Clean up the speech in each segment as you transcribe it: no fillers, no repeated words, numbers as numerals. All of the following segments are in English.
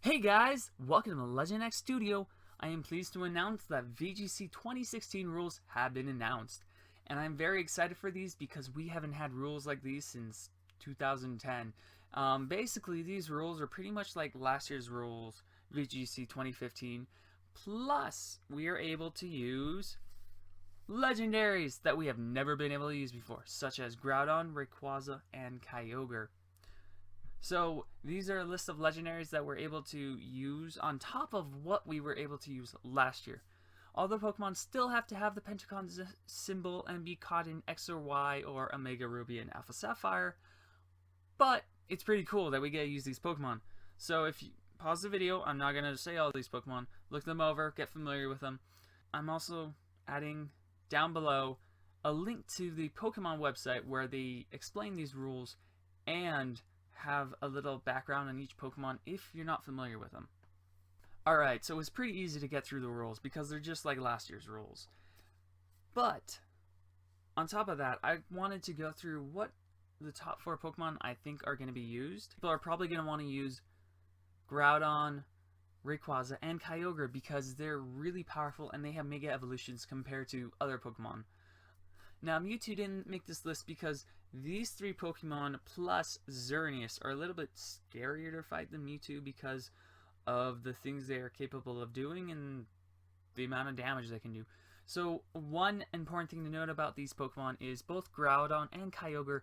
Hey guys, welcome to LegendXstudio. I am pleased to announce that VGC 2016 rules have been announced. And I'm very excited for these because we haven't had rules like these since 2010. Basically, these rules are pretty much like last year's rules, VGC 2015. Plus, we are able to use legendaries that we have never been able to use before, such as Groudon, Rayquaza, and Kyogre. So these are a list of legendaries that we're able to use on top of what we were able to use last year. All the Pokemon still have to have the Pentagon symbol and be caught in X or Y or Omega Ruby and Alpha Sapphire, but it's pretty cool that we get to use these Pokemon. So if you pause the video, I'm not going to say all these Pokemon. Look them over, get familiar with them. I'm also adding down below a link to the Pokemon website where they explain these rules and have a little background on each Pokemon if you're not familiar with them. Alright, so it's pretty easy to get through the rules because they're just like last year's rules. But, on top of that, I wanted to go through what the top 4 Pokemon I think are going to be used. People are probably going to want to use Groudon, Rayquaza, and Kyogre because they're really powerful and they have Mega Evolutions compared to other Pokemon. Now, Mewtwo didn't make this list because these 3 Pokemon plus Xerneas are a little bit scarier to fight than Mewtwo because of the things they are capable of doing and the amount of damage they can do. So, one important thing to note about these Pokemon is both Groudon and Kyogre,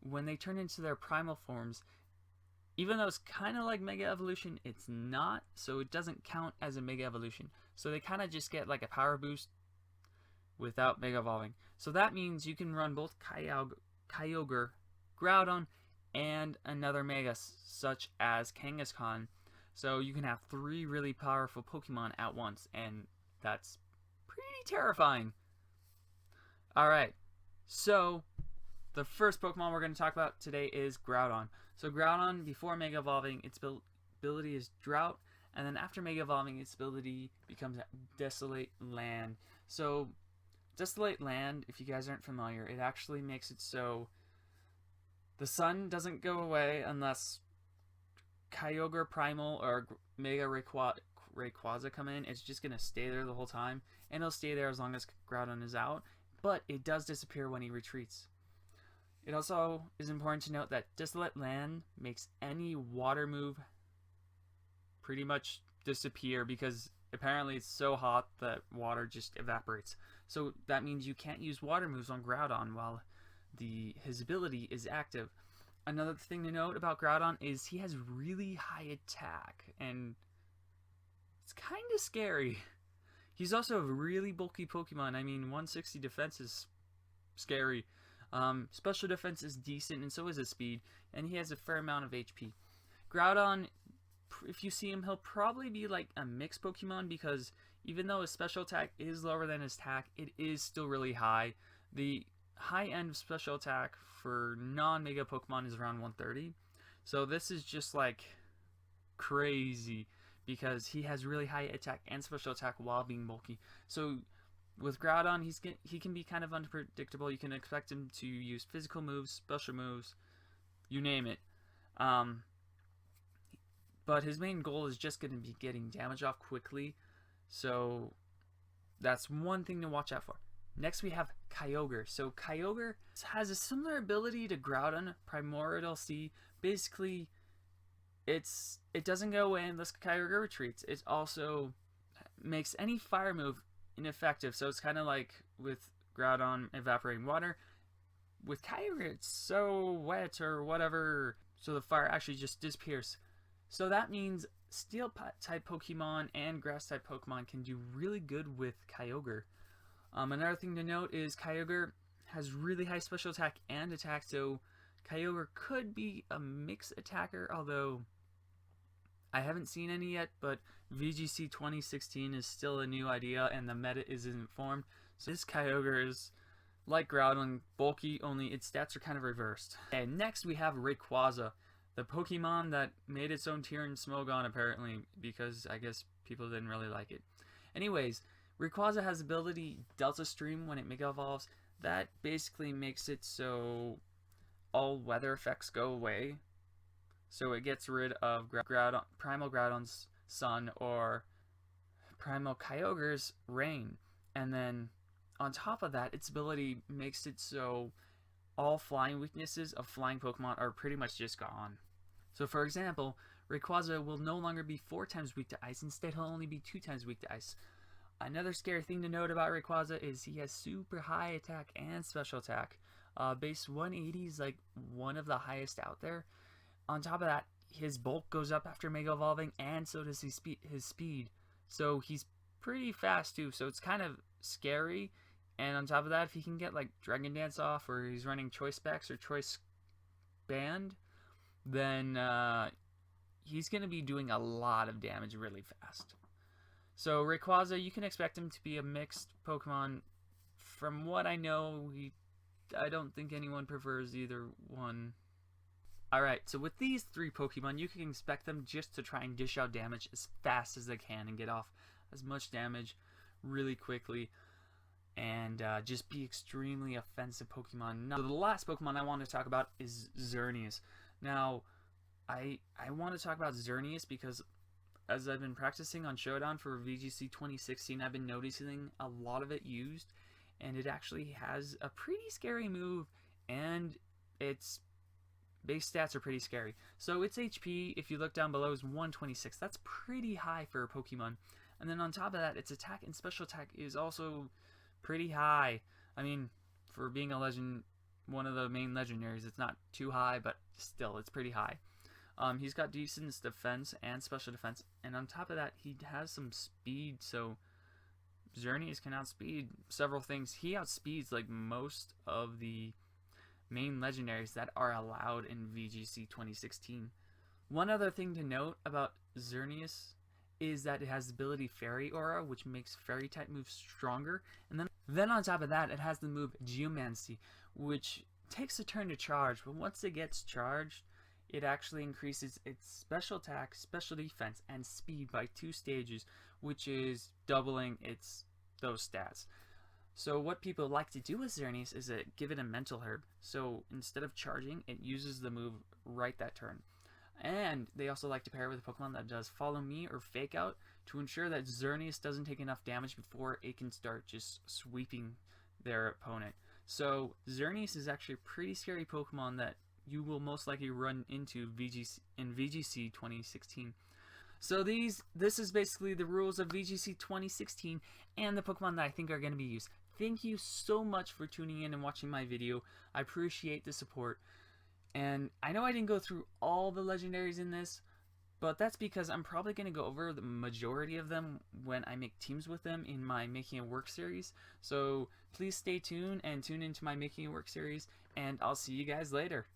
when they turn into their primal forms, even though it's kind of like Mega Evolution, it's not, so it doesn't count as a Mega Evolution. So they kind of just get like a power boost without Mega Evolving. So that means you can run both Kyogre, Groudon, and another Mega such as Kangaskhan. So you can have 3 really powerful Pokemon at once, and that's pretty terrifying. Alright, so the first Pokemon we're going to talk about today is Groudon. So Groudon, before Mega Evolving, its ability is Drought, and then after Mega Evolving, its ability becomes Desolate Land. So Desolate Land, if you guys aren't familiar, it actually makes it so the sun doesn't go away unless Kyogre Primal or Mega Rayquaza come in. It's just going to stay there the whole time, and it'll stay there as long as Groudon is out, but it does disappear when he retreats. It also is important to note that Desolate Land makes any water move pretty much disappear because apparently it's so hot that water just evaporates. So that means you can't use water moves on Groudon while his ability is active. Another thing to note about Groudon is he has really high attack, and it's kind of scary. He's also a really bulky Pokemon. I mean, 160 defense is scary. Special defense is decent, and so is his speed, and he has a fair amount of HP. Groudon, if you see him, he'll probably be like a mixed Pokemon because even though his special attack is lower than his attack, it is still really high. The high end of special attack for non-Mega Pokemon is around 130. So this is just like crazy because he has really high attack and special attack while being bulky. So with Groudon, he can be kind of unpredictable. You can expect him to use physical moves, special moves, you name it. But his main goal is just going to be getting damage off quickly. So that's one thing to watch out for. Next we have Kyogre. So Kyogre has a similar ability to Groudon, Primordial Sea. Basically, it doesn't go away unless Kyogre retreats. It also makes any fire move ineffective. So it's kind of like with Groudon evaporating water. With Kyogre, it's so wet or whatever, so the fire actually just disappears. So that means Steel type Pokemon and Grass type Pokemon can do really good with Kyogre. Another thing to note is Kyogre has really high special attack and attack, so Kyogre could be a mixed attacker, although I haven't seen any yet, but VGC 2016 is still a new idea and the meta isn't formed. So this Kyogre is like Groudon, bulky, only its stats are kind of reversed. And next we have Rayquaza, the Pokemon that made its own tier in Smogon apparently, because I guess people didn't really like it. Anyways, Rayquaza has ability Delta Stream when it Mega Evolves. That basically makes it so all weather effects go away. So it gets rid of Primal Groudon's Sun or Primal Kyogre's Rain. And then on top of that, its ability makes it so all flying weaknesses of flying Pokemon are pretty much just gone. So for example, Rayquaza will no longer be 4 times weak to ice, instead he'll only be 2 times weak to ice. Another scary thing to note about Rayquaza is he has super high attack and special attack. Base 180 is like one of the highest out there. On top of that, his bulk goes up after Mega Evolving, and so does his speed. So he's pretty fast too, so it's kind of scary. And on top of that, if he can get like Dragon Dance off, or he's running Choice Specs or Choice Band, then he's going to be doing a lot of damage really fast. So Rayquaza, you can expect him to be a mixed Pokemon. From what I know, I don't think anyone prefers either one. Alright, so with these 3 Pokemon, you can expect them just to try and dish out damage as fast as they can and get off as much damage really quickly, and just be extremely offensive Pokemon. Now, the last Pokemon I want to talk about is Xerneas. Now, I want to talk about Xerneas because as I've been practicing on Showdown for VGC 2016, I've been noticing a lot of it used, and it actually has a pretty scary move, and its base stats are pretty scary. So its HP, if you look down below, is 126. That's pretty high for a Pokemon. And then on top of that, its attack and special attack is also pretty high. I mean, for being a legend, one of the main legendaries, it's not too high, but still, it's pretty high. He's got decent defense and special defense, and on top of that, he has some speed, so Xerneas can outspeed several things. He outspeeds like most of the main legendaries that are allowed in VGC 2016. One other thing to note about Xerneas is that it has the ability Fairy Aura, which makes Fairy type moves stronger, and then on top of that, it has the move Geomancy, which takes a turn to charge, but once it gets charged, it actually increases its special attack, special defense, and speed by 2 stages, which is doubling those stats. So what people like to do with Xerneas is give it a mental herb. So instead of charging, it uses the move right that turn. And they also like to pair it with a Pokemon that does Follow Me or Fake Out to ensure that Xerneas doesn't take enough damage before it can start just sweeping their opponent. So Xerneas is actually a pretty scary Pokemon that you will most likely run into in VGC 2016. So this is basically the rules of VGC 2016 and the Pokemon that I think are going to be used. Thank you so much for tuning in and watching my video. I appreciate the support. And I know I didn't go through all the legendaries in this, but that's because I'm probably going to go over the majority of them when I make teams with them in my Making It Work series. So please stay tuned and tune into my Making It Work series, and I'll see you guys later.